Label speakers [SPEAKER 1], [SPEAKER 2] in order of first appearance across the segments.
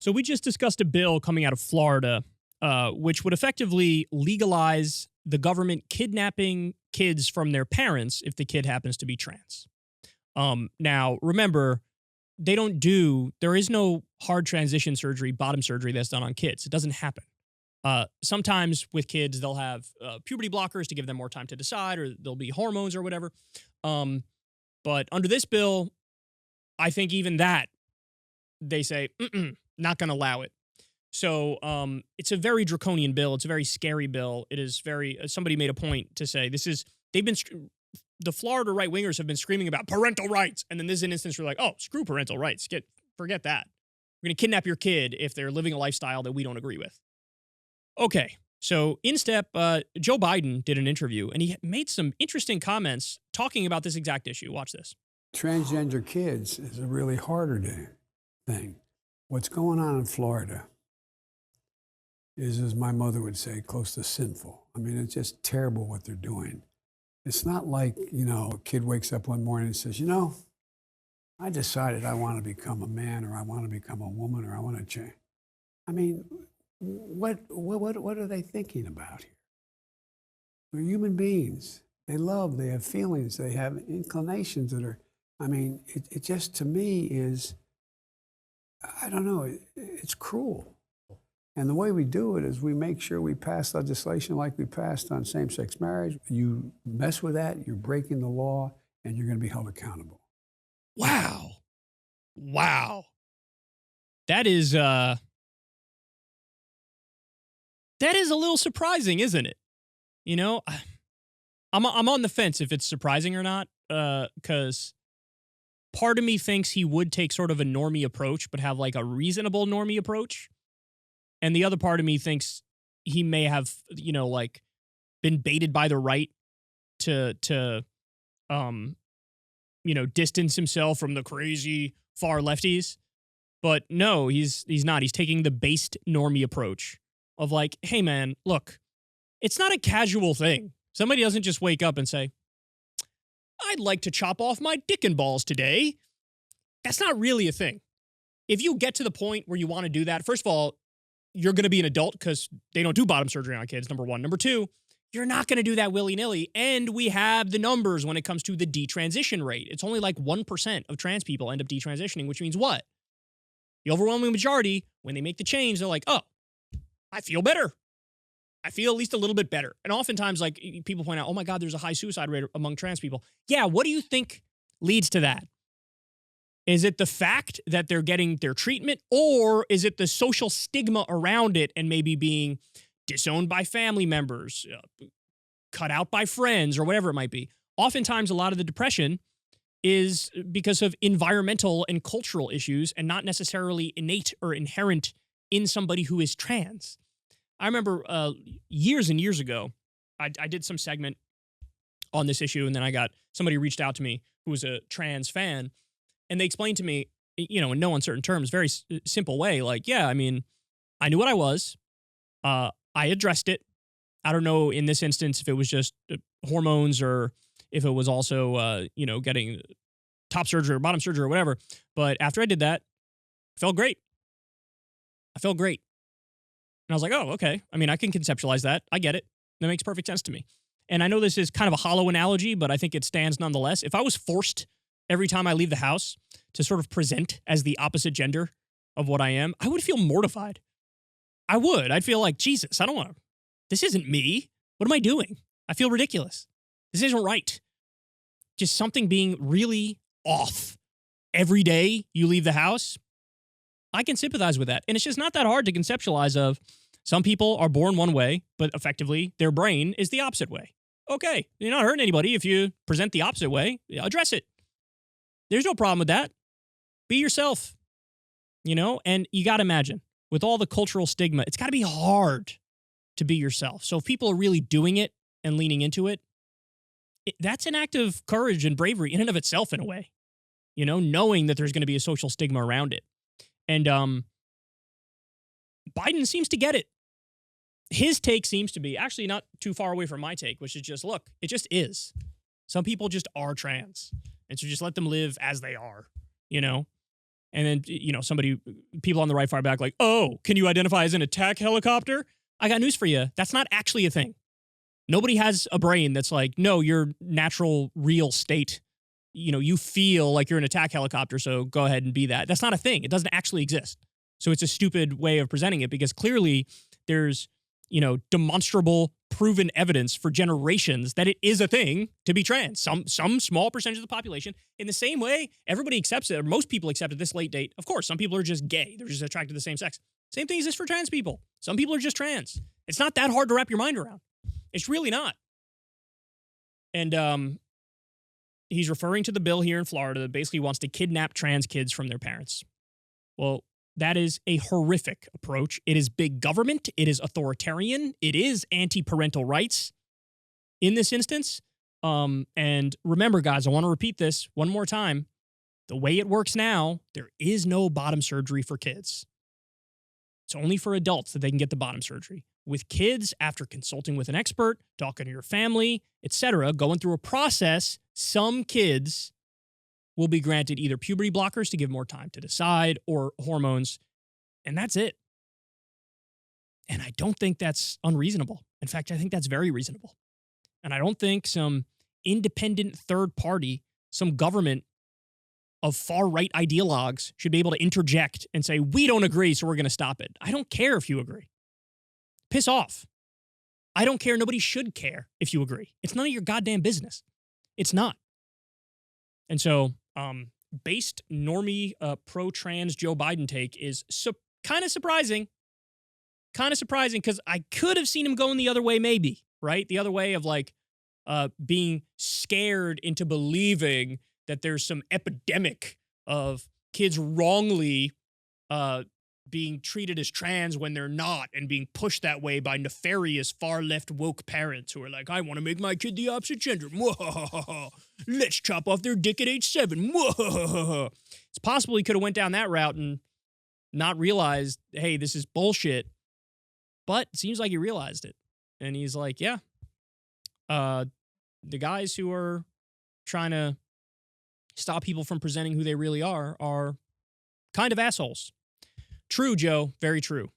[SPEAKER 1] So we just discussed a bill coming out of Florida, which would effectively legalize the government kidnapping kids from their parents if the kid happens to be trans. Now, remember, there is no hard transition surgery, bottom surgery that's done on kids. It doesn't happen. Sometimes with kids, they'll have puberty blockers to give them more time to decide, or there'll be hormones or whatever. But under this bill, I think even that, they say, not going to allow it. So it's a very draconian bill. It's a very scary bill. It is very, somebody made a point to say, the Florida right-wingers have been screaming about parental rights. And then this is an instance where like, oh, screw parental rights. Forget that. We're going to kidnap your kid if they're living a lifestyle that we don't agree with. Okay, so in step, Joe Biden did an interview, and he made some interesting comments talking about this exact issue. Watch this.
[SPEAKER 2] Transgender kids is a really harder thing. What's going on in Florida is, as my mother would say, close to sinful. I mean, it's just terrible what they're doing. It's not like, a kid wakes up one morning and says, I decided I want to become a man, or I want to become a woman, or I want to change. I mean, what are they thinking about here? They're human beings. They love, they have feelings, they have inclinations that are, it just to me is, I don't know, it's cruel. And the way we do it is we make sure we pass legislation like we passed on same-sex marriage. You mess with that, you're breaking the law, and you're going to be held accountable.
[SPEAKER 1] Wow. That is a little surprising, isn't it? I'm on the fence if it's surprising or not, because part of me thinks he would take sort of a normie approach, but have like a reasonable normie approach. And the other part of me thinks he may have, been baited by the right to distance himself from the crazy far lefties. But no, he's not. He's taking the based normie approach of like, hey man, look, it's not a casual thing. Somebody doesn't just wake up and say, I'd like to chop off my dick and balls today. That's not really a thing. If you get to the point where you want to do that, first of all, you're going to be an adult because they don't do bottom surgery on kids, number one. Number two, you're not going to do that willy-nilly. And we have the numbers when it comes to the detransition rate. It's only like 1% of trans people end up detransitioning, which means what? The overwhelming majority, when they make the change, they're like, oh, I feel better. I feel at least a little bit better. And oftentimes, like, people point out, oh my God, there's a high suicide rate among trans people. Yeah, what do you think leads to that? Is it the fact that they're getting their treatment, or is it the social stigma around it and maybe being disowned by family members, cut out by friends, or whatever it might be? Oftentimes, a lot of the depression is because of environmental and cultural issues and not necessarily innate or inherent in somebody who is trans. I remember years and years ago, I did some segment on this issue, and then somebody reached out to me who was a trans fan, and they explained to me, in no uncertain terms, very simple way, like, yeah, I mean, I knew what I was. I addressed it. I don't know in this instance if it was just hormones or if it was also, getting top surgery or bottom surgery or whatever. But after I did that, I felt great. And I was like, oh, okay. I mean, I can conceptualize that. I get it. That makes perfect sense to me. And I know this is kind of a hollow analogy, but I think it stands nonetheless. If I was forced every time I leave the house to sort of present as the opposite gender of what I am, I would feel mortified. I would. I'd feel like, Jesus, I don't want to. This isn't me. What am I doing? I feel ridiculous. This isn't right. Just something being really off every day you leave the house. I can sympathize with that. And it's just not that hard to conceptualize of some people are born one way, but effectively their brain is the opposite way. Okay, you're not hurting anybody if you present the opposite way. Address it. There's no problem with that. Be yourself, and you got to imagine with all the cultural stigma, it's got to be hard to be yourself. So if people are really doing it and leaning into it, that's an act of courage and bravery in and of itself in a way, knowing that there's going to be a social stigma around it. And Biden seems to get it. His take seems to be actually not too far away from my take, which is just, look, it just is. Some people just are trans. And so just let them live as they are, And then, people on the right fire back like, oh, can you identify as an attack helicopter? I got news for you. That's not actually a thing. Nobody has a brain that's like, no, your natural real state, you feel like you're an attack helicopter, so go ahead and be that. That's not a thing. It doesn't actually exist. So it's a stupid way of presenting it because clearly there's, demonstrable, proven evidence for generations that it is a thing to be trans. Some small percentage of the population. In the same way, everybody accepts it, or most people accept it this late date. Of course, some people are just gay. They're just attracted to the same sex. Same thing exists for trans people. Some people are just trans. It's not that hard to wrap your mind around. It's really not. And he's referring to the bill here in Florida that basically wants to kidnap trans kids from their parents. Well, that is a horrific approach. It is big government. It is authoritarian. It is anti-parental rights in this instance. And remember, guys, I want to repeat this one more time. The way it works now, there is no bottom surgery for kids. It's only for adults that they can get the bottom surgery. With kids, after consulting with an expert, talking to your family, etc., going through a process, some kids will be granted either puberty blockers to give more time to decide or hormones, and that's it. And I don't think that's unreasonable. In fact, I think that's very reasonable. And I don't think some independent third party, some government of far-right ideologues should be able to interject and say, we don't agree, so we're going to stop it. I don't care if you agree. Piss off. I don't care. Nobody should care if you agree. It's none of your goddamn business. It's not. And so, based normie pro-trans Joe Biden take is kind of surprising. Kind of surprising because I could have seen him going the other way maybe, right? The other way of like being scared into believing that there's some epidemic of kids wrongly being treated as trans when they're not and being pushed that way by nefarious far-left woke parents who are like, I want to make my kid the opposite gender. Let's chop off their dick at age 7. It's possible he could have went down that route and not realized, hey, this is bullshit. But it seems like he realized it. And he's like, yeah, the guys who are trying to stop people from presenting who they really are kind of assholes. True, Joe. Very true.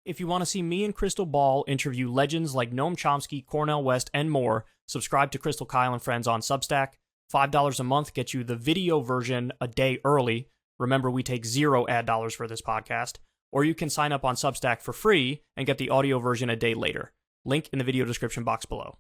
[SPEAKER 1] If you want to see me and Crystal Ball interview legends like Noam Chomsky, Cornel West, and more, subscribe to Crystal Kyle and Friends on Substack. $5 a month gets you the video version a day early. Remember, we take 0 ad dollars for this podcast. Or you can sign up on Substack for free and get the audio version a day later. Link in the video description box below.